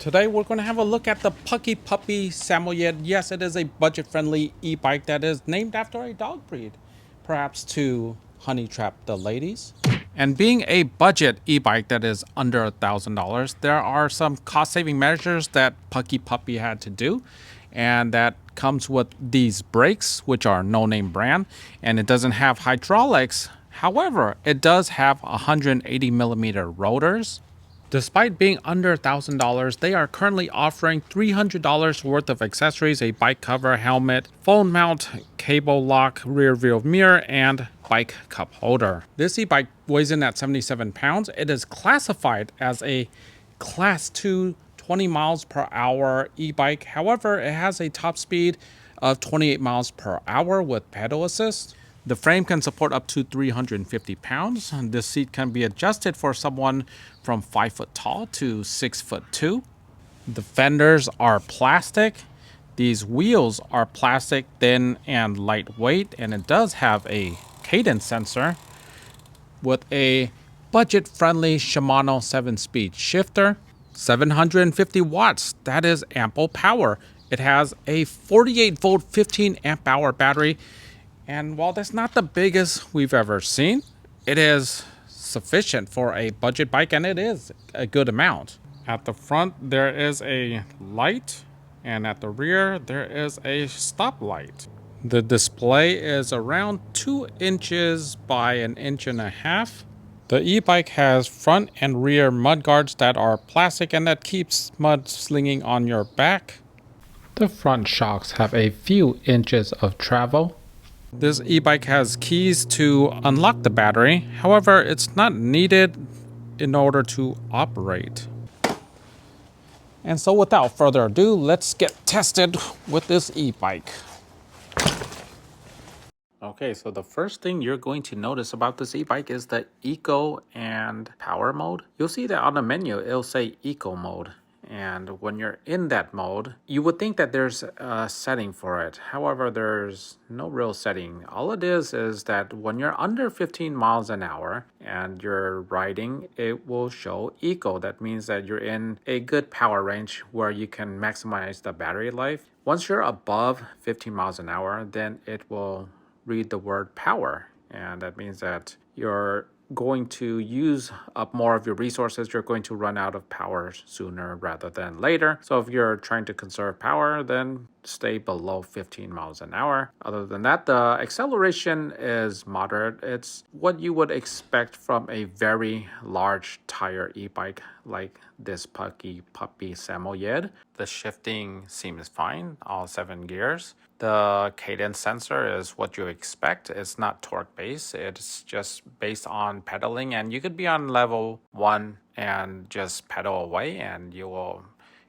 Today we're going to have a look at the PuckiPuppy Samoyed. Yes, it is a budget-friendly e-bike that is named after a dog breed, perhaps to honey trap the ladies. And being a budget e-bike that is under $1,000, there are some cost-saving measures that PuckiPuppy had to do, and that comes with these brakes, which are no-name brand, and it doesn't have hydraulics. However, it does have 180 millimeter rotors. Despite being under $1,000, they are currently offering $300 worth of accessories: a bike cover, helmet, phone mount, cable lock, rear view mirror, and bike cup holder. This e-bike weighs in at 77 pounds. It is classified as a Class 2 20 miles per hour e-bike. However, it has a top speed of 28 miles per hour with pedal assist. The frame can support up to 350 pounds. This seat can be adjusted for someone from 5 foot tall to 6'2". The fenders are plastic. These wheels are plastic, thin and lightweight, and it does have a cadence sensor with a budget-friendly Shimano 7-speed shifter. 750 watts, that is ample power. It has a 48 volt 15 amp hour battery. And while that's not the biggest we've ever seen, it is sufficient for a budget bike, and it is a good amount. At the front, there is a light, and at the rear, there is a stoplight. The display is around 2 inches by 1.5 inches. The e-bike has front and rear mud guards that are plastic and that keeps mud slinging on your back. The front shocks have a few inches of travel. This e-bike has keys to unlock the battery. However, it's not needed in order to operate. And so without further ado, let's get tested with this e-bike. Okay, so the first thing you're going to notice about this e-bike is the eco and power mode. You'll see that on the menu, it'll say eco mode. And when you're in that mode, you would think that there's a setting for it. However, there's no real setting. All it is that when you're under 15 miles an hour and you're riding, it will show eco. That means that you're in a good power range where you can maximize the battery life. Once you're above 15 miles an hour, then it will read the word power. And that means that you're going to use up more of your resources. You're going to run out of power sooner rather than later. So if you're trying to conserve power, then stay below 15 miles an hour. Other than that, the acceleration is moderate. It's what you would expect from a very large tire e-bike like this PuckiPuppy Samoyed. The shifting seems fine, all 7 gears. The cadence sensor is what you expect. It's not torque based. It's just based on pedaling, and you could be on level 1 and just pedal away and you will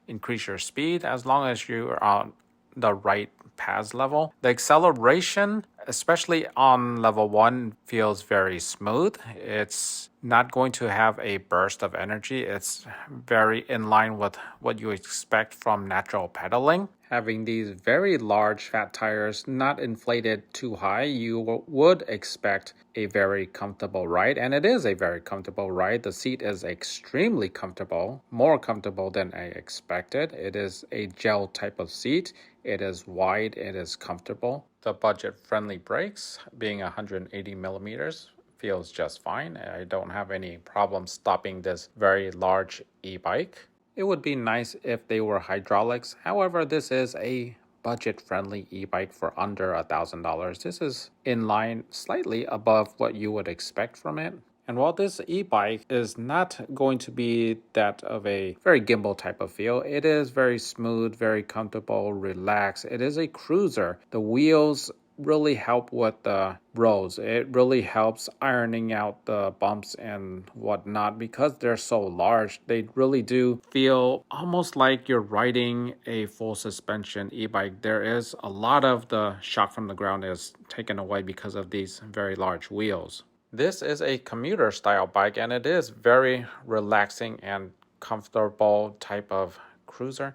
increase your speed as long as you're on the right pass level. The acceleration, especially on level 1, feels very smooth. It's not going to have a burst of energy. It's very in line with what you expect from natural pedaling. Having these very large fat tires, not inflated too high, you would expect a very comfortable ride, and it is a very comfortable ride. The seat is extremely comfortable, more comfortable than I expected. It is a gel type of seat. It is wide, it is comfortable. The budget-friendly brakes, being 180 millimeters, feels just fine. I don't have any problem stopping this very large e-bike. It would be nice if they were hydraulics. However, this is a budget-friendly e-bike for under $1,000. This is in line, slightly above what you would expect from it. And while this e-bike is not going to be that of a very gimbal type of feel, it is very smooth, very comfortable, relaxed. It is a cruiser. The wheels really help with the roads. It really helps ironing out the bumps and whatnot because they're so large. They really do feel almost like you're riding a full suspension e-bike. There is a lot of the shock from the ground is taken away because of these very large wheels. This is a commuter style bike, and it is very relaxing and comfortable type of cruiser.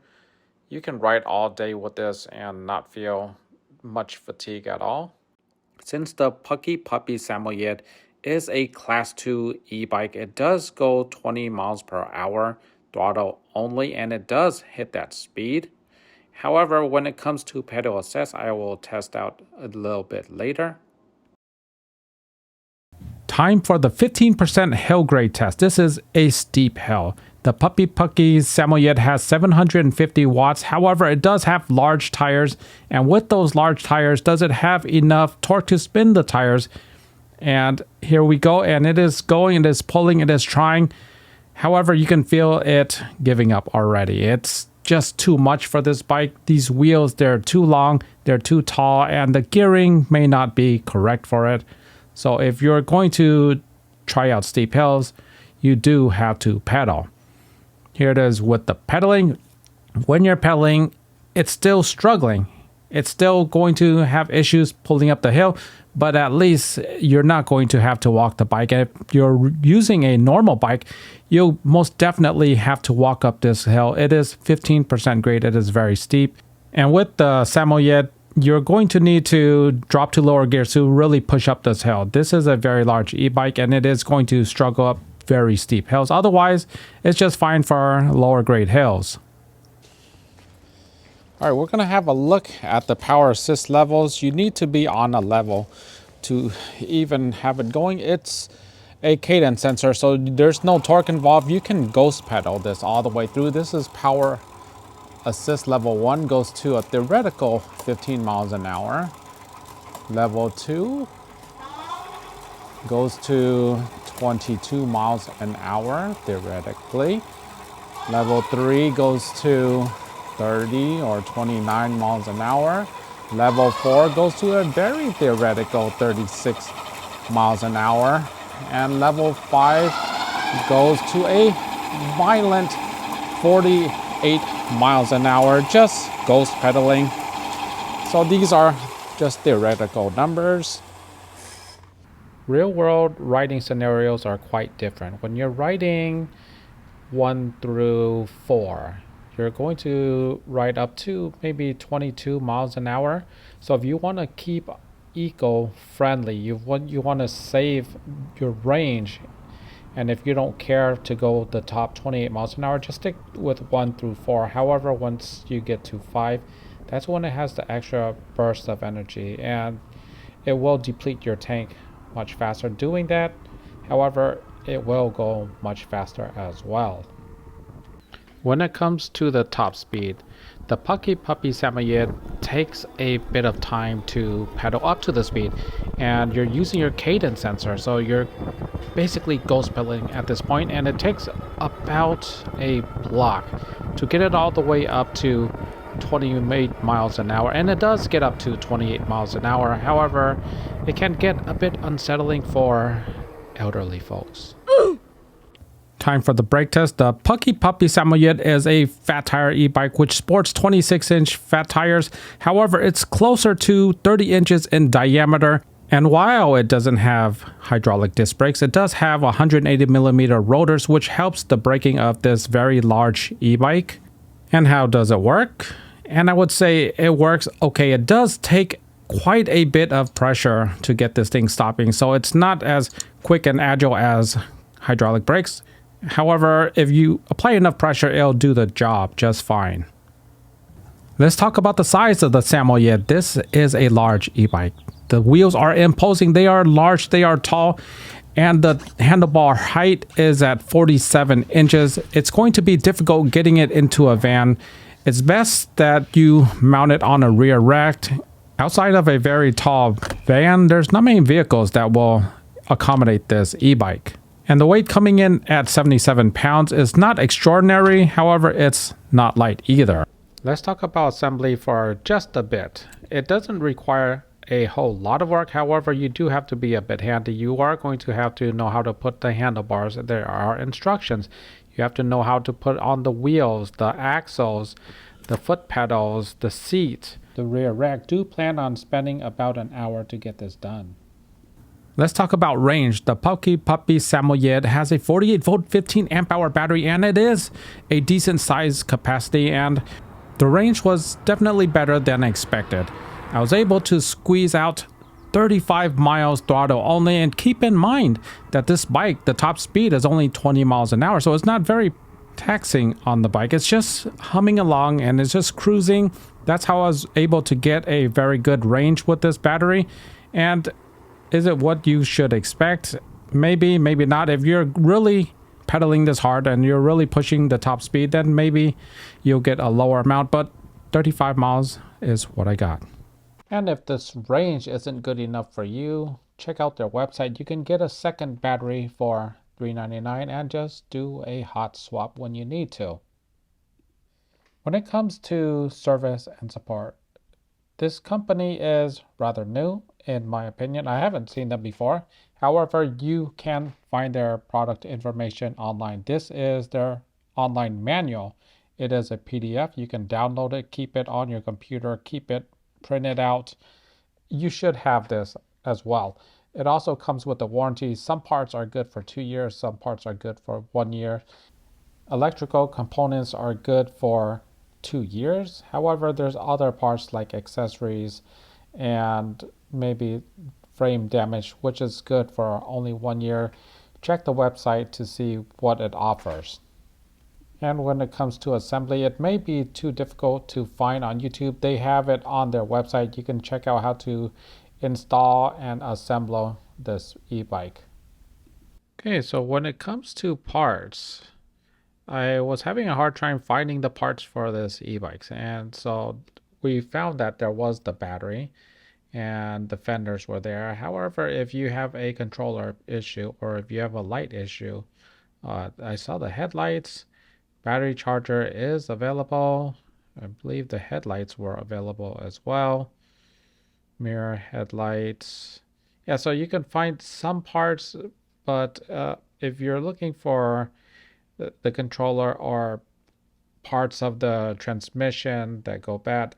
You can ride all day with this and not feel much fatigue at all. Since the PuckiPuppy Samoyed is a Class 2 e-bike, it does go 20 miles per hour. throttle only, and it does hit that speed. However, when it comes to pedal assist, I will test out a little bit later. Time for the 15% hill grade test. This is a steep hill. The PuckiPuppy Samoyed has 750 watts. However, it does have large tires. And with those large tires, does it have enough torque to spin the tires? And here we go. And it is going, it is pulling, it is trying. However, you can feel it giving up already. It's just too much for this bike. These wheels, they're too long, they're too tall, and the gearing may not be correct for it. So if you're going to try out steep hills, you do have to pedal. Here it is with the pedaling. When you're pedaling, it's still struggling. It's still going to have issues pulling up the hill, but at least you're not going to have to walk the bike. And if you're using a normal bike, you'll most definitely have to walk up this hill. It is 15% grade. It is very steep. And with the Samoyed, you're going to need to drop to lower gears to really push up this hill. This is a very large e-bike, and it is going to struggle up very steep hills. Otherwise, it's just fine for lower grade hills. All right, we're going to have a look at the power assist levels. You need to be on a level to even have it going. It's a cadence sensor, so there's no torque involved. You can ghost pedal this all the way through. This is power assist level 1, goes to a theoretical 15 miles an hour. Level 2 goes to 22 miles an hour theoretically. Level 3 goes to 30 or 29 miles an hour. Level 4 goes to a very theoretical 36 miles an hour. And level 5 goes to a violent 48 miles an hour, just ghost pedaling. So these are just theoretical numbers. Real world riding scenarios are quite different. When you're riding 1 through 4, you're going to ride up to maybe 22 miles an hour. So if you want to keep eco-friendly, you want to save your range, and if you don't care to go the top 28 miles an hour, just stick with 1 through 4. However, once you get to 5, that's when it has the extra burst of energy, and it will deplete your tank much faster doing that. However, it will go much faster as well. When it comes to the top speed, the PuckiPuppy Samoyed takes a bit of time to pedal up to the speed, and you're using your cadence sensor, so you're basically ghost pedaling at this point, and it takes about a block to get it all the way up to 28 miles an hour, and it does get up to 28 miles an hour. However, it can get a bit unsettling for elderly folks. Time for the brake test. The PuckiPuppy Samoyed is a fat tire e-bike which sports 26-inch fat tires. However, it's closer to 30 inches in diameter. And while it doesn't have hydraulic disc brakes, it does have 180mm rotors, which helps the braking of this very large e-bike. And how does it work? And I would say it works okay. It does take quite a bit of pressure to get this thing stopping, so it's not as quick and agile as hydraulic brakes. However, if you apply enough pressure, it'll do the job just fine. Let's talk about the size of the Samoyed. This is a large e-bike. The wheels are imposing. They are large, they are tall, and the handlebar height is at 47 inches. It's going to be difficult getting it into a van. It's best that you mount it on a rear rack. Outside of a very tall van, there's not many vehicles that will accommodate this e-bike. And the weight coming in at 77 pounds is not extraordinary, however, it's not light either. Let's talk about assembly for just a bit. It doesn't require a whole lot of work, however, you do have to be a bit handy. You are going to have to know how to put the handlebars. There are instructions. You have to know how to put on the wheels, the axles, the foot pedals, the seat, the rear rack. Do plan on spending about an hour to get this done. Let's talk about range. The PuckiPuppy Samoyed has a 48-volt 15 amp hour battery, and it is a decent size capacity, and the range was definitely better than expected. I was able to squeeze out 35 miles throttle only, and keep in mind that this bike, the top speed is only 20 miles an hour, so it's not very taxing on the bike. It's just humming along and it's just cruising. That's how I was able to get a very good range with this battery. And is it what you should expect? Maybe, maybe not. If you're really pedaling this hard and you're really pushing the top speed, then maybe you'll get a lower amount, but 35 miles is what I got. And if this range isn't good enough for you, check out their website. You can get a second battery for $3.99 and just do a hot swap when you need to. When it comes to service and support, this company is rather new, in my opinion. I haven't seen them before. However, you can find their product information online. This is their online manual. It is a PDF. You can download it, keep it on your computer, keep it printed out. You should have this as well. It also comes with a warranty. Some parts are good for 2 years. Some parts are good for 1 year. Electrical components are good for 2 years. However, there's other parts like accessories and maybe frame damage, which is good for only 1 year. Check the website to see what it offers. And when it comes to assembly, it may be too difficult to find on YouTube. They have it on their website. You can check out how to install and assemble this e-bike. Okay, so when it comes to parts, I was having a hard time finding the parts for this e-bikes, and so we found that there was the battery and the fenders were there. However, if you have a controller issue or if you have a light issue, I saw the headlights, battery charger is available. I believe the headlights were available as well. Mirror, headlights. Yeah, so you can find some parts, but if you're looking for the controller or parts of the transmission that go bad,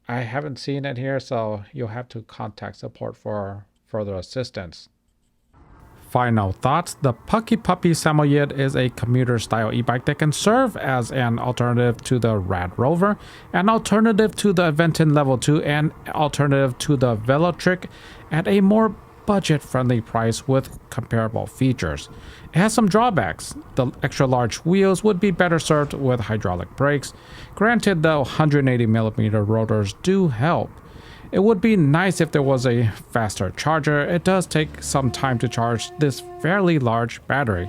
I haven't seen it here, so you'll have to contact support for further assistance. Final thoughts. The PuckiPuppy Samoyed is a commuter style e-bike that can serve as an alternative to the Rad Rover, an alternative to the Aventon Level 2, and alternative to the Velotric at a more budget-friendly price with comparable features. It has some drawbacks. The extra large wheels would be better served with hydraulic brakes. Granted, the 180mm rotors do help. It would be nice if there was a faster charger. It does take some time to charge this fairly large battery.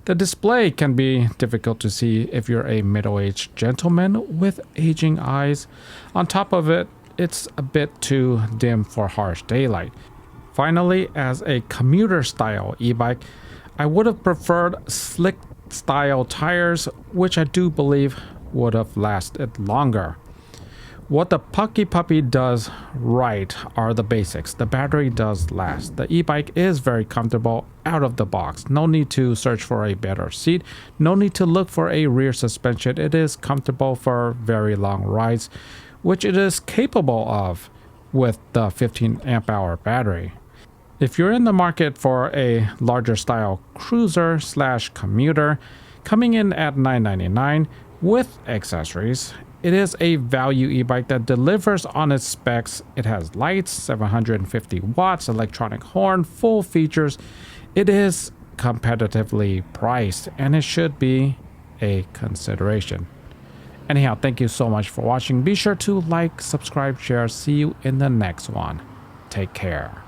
The display can be difficult to see if you're a middle-aged gentleman with aging eyes. On top of it, it's a bit too dim for harsh daylight. Finally, as a commuter style e-bike, I would have preferred slick style tires, which I do believe would have lasted longer. What the PuckiPuppy does right are the basics. The battery does last. The e-bike is very comfortable out of the box. No need to search for a better seat. No need to look for a rear suspension. It is comfortable for very long rides, which it is capable of with the 15 amp hour battery. If you're in the market for a larger style cruiser / commuter, coming in at $9.99 with accessories, it is a value e-bike that delivers on its specs. It has lights, 750 watts, electronic horn, full features. It is competitively priced and it should be a consideration. Anyhow, thank you so much for watching. Be sure to like, subscribe, share. See you in the next one. Take care.